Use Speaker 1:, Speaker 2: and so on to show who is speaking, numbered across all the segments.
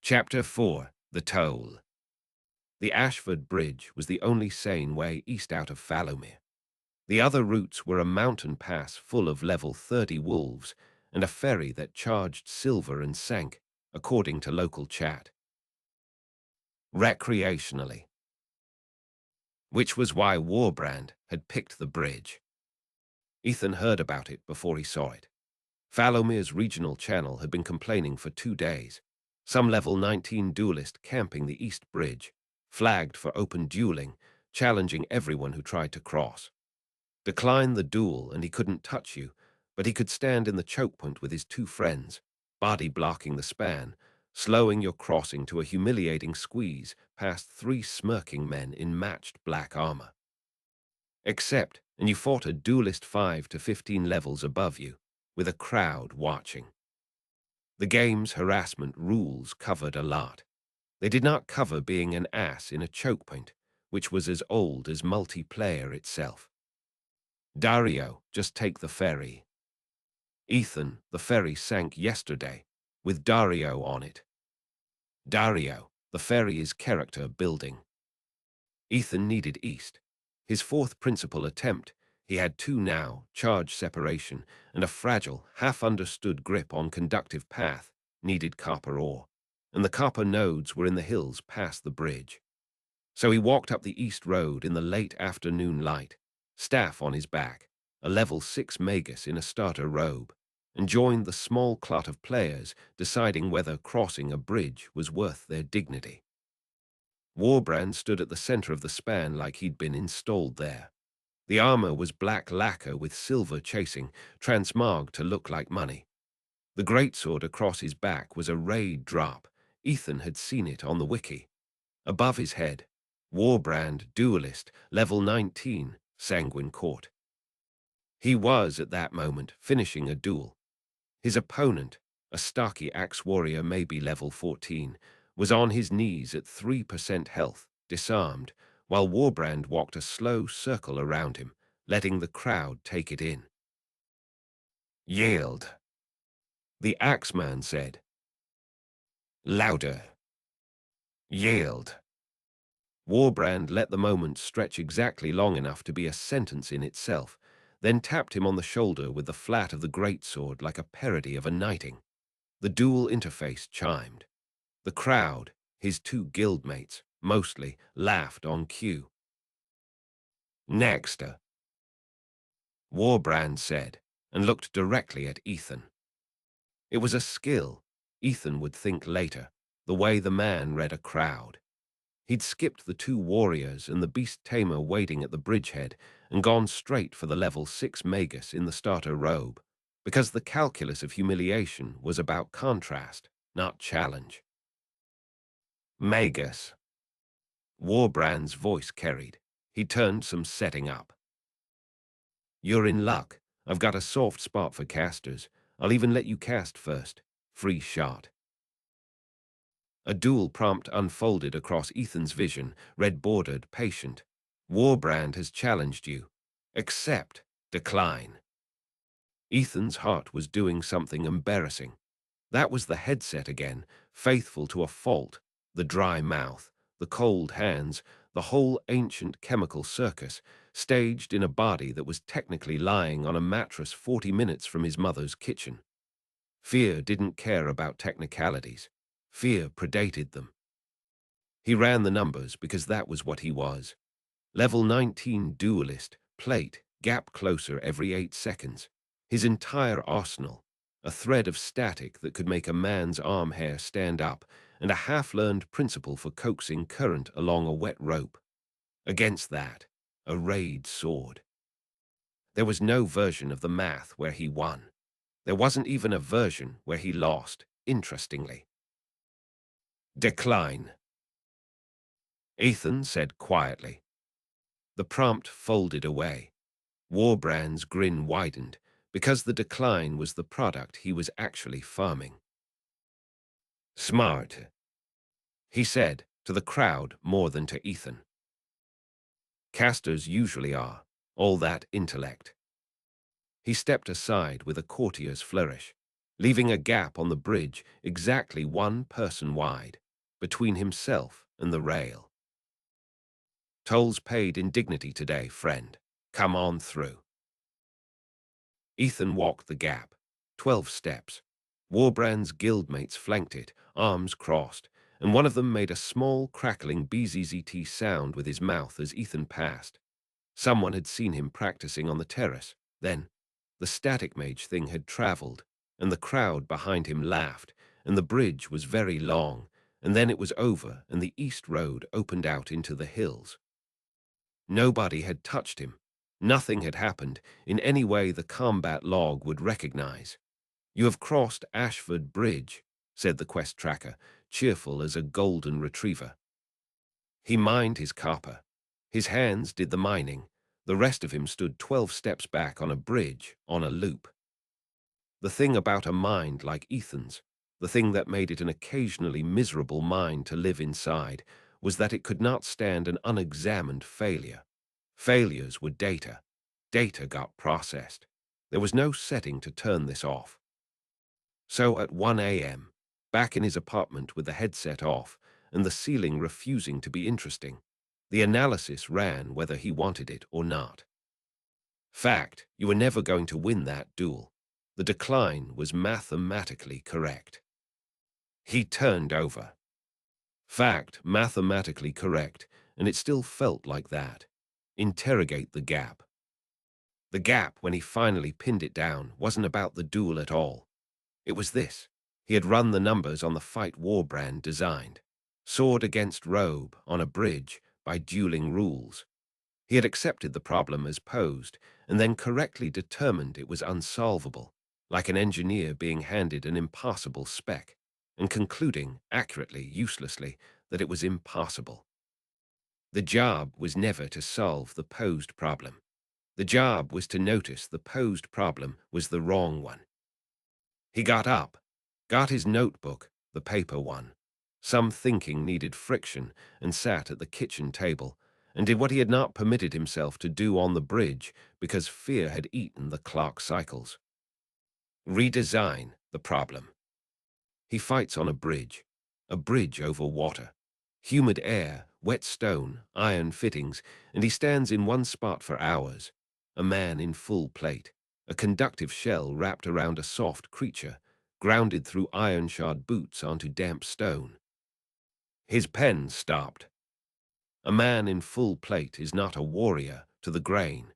Speaker 1: Chapter 4. The Toll. The Ashford Bridge was the only sane way east out of Fallowmere. The other routes were a mountain pass full of level 30 wolves and a ferry that charged silver and sank, according to local chat, recreationally, which was why Warbrand had picked the bridge. Ethan heard about it before he saw it. Fallowmere's regional channel had been complaining for 2 days. Some level 19 duelist camping the East Bridge, flagged for open dueling, challenging everyone who tried to cross. Decline the duel and he couldn't touch you, but he could stand in the choke point with his 2 friends, body blocking the span, slowing your crossing to a humiliating squeeze past 3 smirking men in matched black armor. Except, and you fought a duelist 5 to 15 levels above you, with a crowd watching. The game's harassment rules covered a lot. They did not cover being an ass in a choke point, which was as old as multiplayer itself. Dario, just take the ferry. Ethan, the ferry sank yesterday, with Dario on it. Dario, the ferry is character building. Ethan needed east. His 4th principal attempt, he had 2 now, charge separation, and a fragile, half-understood grip on conductive path, needed copper ore, and the copper nodes were in the hills past the bridge. So he walked up the east road in the late afternoon light, staff on his back, a level 6 magus in a starter robe, and joined the small clot of players deciding whether crossing a bridge was worth their dignity. Warbrand stood at the center of the span like he'd been installed there. The armor was black lacquer with silver chasing, transmogged to look like money. The greatsword across his back was a raid drop. Ethan had seen it on the wiki. Above his head, Warbrand, duelist, level 19, sanguine court. He was, at that moment, finishing a duel. His opponent, a stocky axe warrior maybe level 14, was on his knees at 3% health, disarmed, while Warbrand walked a slow circle around him, letting the crowd take it in. Yield, the axeman said. Louder. Yield. Warbrand let the moment stretch exactly long enough to be a sentence in itself, then tapped him on the shoulder with the flat of the greatsword like a parody of a knighting. The dual interface chimed. The crowd, his 2 guildmates, mostly, laughed on cue. Next, Warbrand said, and looked directly at Ethan. It was a skill, Ethan would think later, the way the man read a crowd. He'd skipped the 2 warriors and the beast tamer waiting at the bridgehead and gone straight for the level 6 magus in the starter robe, because the calculus of humiliation was about contrast, not challenge. Magus. Warbrand's voice carried. He turned some setting up. You're in luck. I've got a soft spot for casters. I'll even let you cast first. Free shot. A dual prompt unfolded across Ethan's vision, red-bordered, patient. Warbrand has challenged you. Accept. Decline. Ethan's heart was doing something embarrassing. That was the headset again, faithful to a fault, the dry mouth, the cold hands, the whole ancient chemical circus, staged in a body that was technically lying on a mattress 40 minutes from his mother's kitchen. Fear didn't care about technicalities. Fear predated them. He ran the numbers because that was what he was. Level 19 duelist, plate, gap closer every 8 seconds. His entire arsenal, a thread of static that could make a man's arm hair stand up, and a half-learned principle for coaxing current along a wet rope. Against that, a raid sword. There was no version of the math where he won. There wasn't even a version where he lost, interestingly. Decline, Ethan said quietly. The prompt folded away. Warbrand's grin widened, because the decline was the product he was actually farming. Smart, he said, to the crowd more than to Ethan. Casters usually are, all that intellect. He stepped aside with a courtier's flourish. leaving a gap on the bridge exactly one person wide, between himself and the rail. "Tolls paid in dignity today, friend. Come on through." Ethan walked the gap, 12 steps. Warbrand's guildmates flanked it, arms crossed, and one of them made a small, crackling BZZT sound with his mouth as Ethan passed. Someone had seen him practicing on the terrace. Then, the static mage thing had traveled, and the crowd behind him laughed, and the bridge was very long, and then it was over, and the east road opened out into the hills. Nobody had touched him. Nothing had happened in any way the combat log would recognize. "You have crossed Ashford Bridge," said the quest tracker, cheerful as a golden retriever. He mined his copper. His hands did the mining. The rest of him stood 12 steps back on a bridge, on a loop. The thing about a mind like Ethan's, the thing that made it an occasionally miserable mind to live inside, was that it could not stand an unexamined failure. Failures were data. Data got processed. There was no setting to turn this off. So at 1 a.m., back in his apartment with the headset off and the ceiling refusing to be interesting, the analysis ran whether he wanted it or not. Fact, you were never going to win that duel. The decline was mathematically correct. He turned over. Fact, mathematically correct, and it still felt like that. Interrogate the gap. The gap, when he finally pinned it down, wasn't about the duel at all. It was this. He had run the numbers on the fight Warbrand designed. Sword against robe, on a bridge, by dueling rules. He had accepted the problem as posed, and then correctly determined it was unsolvable, like an engineer being handed an impossible spec, and concluding, accurately, uselessly, that it was impossible. The job was never to solve the posed problem. The job was to notice the posed problem was the wrong one. He got up, got his notebook, the paper one. Some thinking needed friction, and sat at the kitchen table, and did what he had not permitted himself to do on the bridge because fear had eaten the clock cycles. Redesign the problem. He fights on a bridge over water. Humid air, wet stone, iron fittings, and he stands in one spot for hours. A man in full plate, a conductive shell wrapped around a soft creature, grounded through iron-shod boots onto damp stone. His pen stopped. A man in full plate is not a warrior to the grain.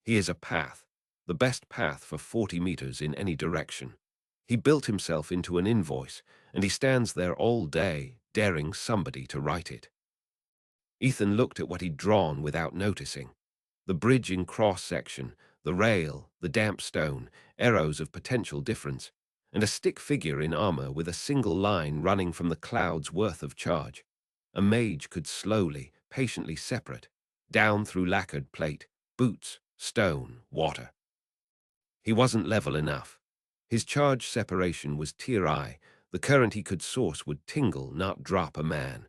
Speaker 1: He is a path, the best path for 40 meters in any direction. He built himself into an invoice, and he stands there all day, daring somebody to write it. Ethan looked at what he'd drawn without noticing. The bridge in cross-section, the rail, the damp stone, arrows of potential difference, and a stick figure in armor with a single line running from the cloud's worth of charge. A mage could slowly, patiently separate, down through lacquered plate, boots, stone, water. He wasn't level enough. His charge separation was tier I. The current he could source would tingle, not drop a man.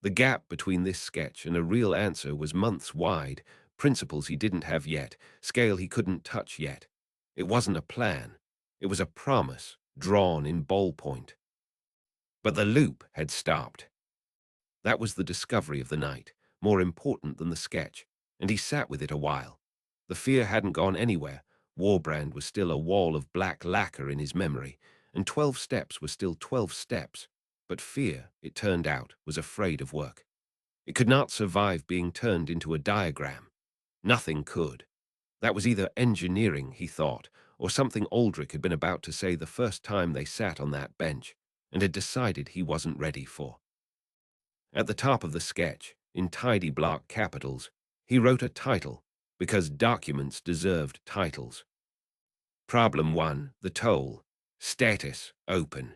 Speaker 1: The gap between this sketch and a real answer was months wide, principles he didn't have yet, scale he couldn't touch yet. It wasn't a plan. It was a promise, drawn in ballpoint. But the loop had stopped. That was the discovery of the night, more important than the sketch, and he sat with it a while. The fear hadn't gone anywhere. Warbrand was still a wall of black lacquer in his memory, and 12 steps were still 12 steps. But fear, it turned out, was afraid of work. It could not survive being turned into a diagram. Nothing could. That was either engineering, he thought, or something Aldrich had been about to say the first time they sat on that bench, and had decided he wasn't ready for. At the top of the sketch, in tidy block capitals, he wrote a title, because documents deserved titles. Problem 1, the toll. Status, open.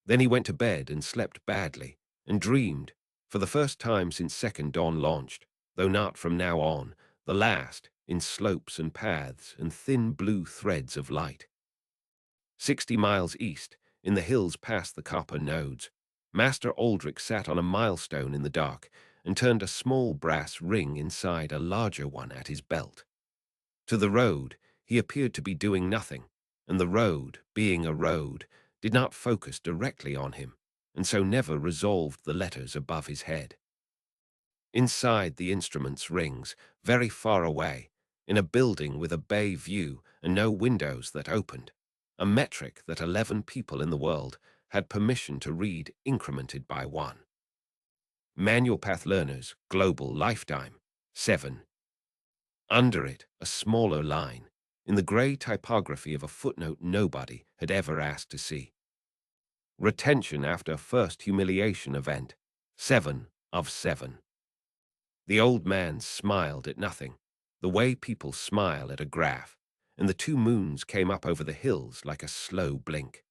Speaker 1: Then he went to bed and slept badly, and dreamed, for the first time since Second Dawn launched, though not from now on, the last, in slopes and paths and thin blue threads of light. 60 miles east, in the hills past the copper nodes, Master Aldrich sat on a milestone in the dark and turned a small brass ring inside a larger one at his belt. To the road, he appeared to be doing nothing, and the road, being a road, did not focus directly on him, and so never resolved the letters above his head. Inside the instrument's rings, very far away, in a building with a bay view and no windows that opened, a metric that 11 people in the world had permission to read incremented by 1. Manual path learners, global lifetime, 7. Under it, a smaller line, in the grey typography of a footnote nobody had ever asked to see. Retention after first humiliation event, 7 of 7. The old man smiled at nothing, the way people smile at a graph, and the 2 moons came up over the hills like a slow blink.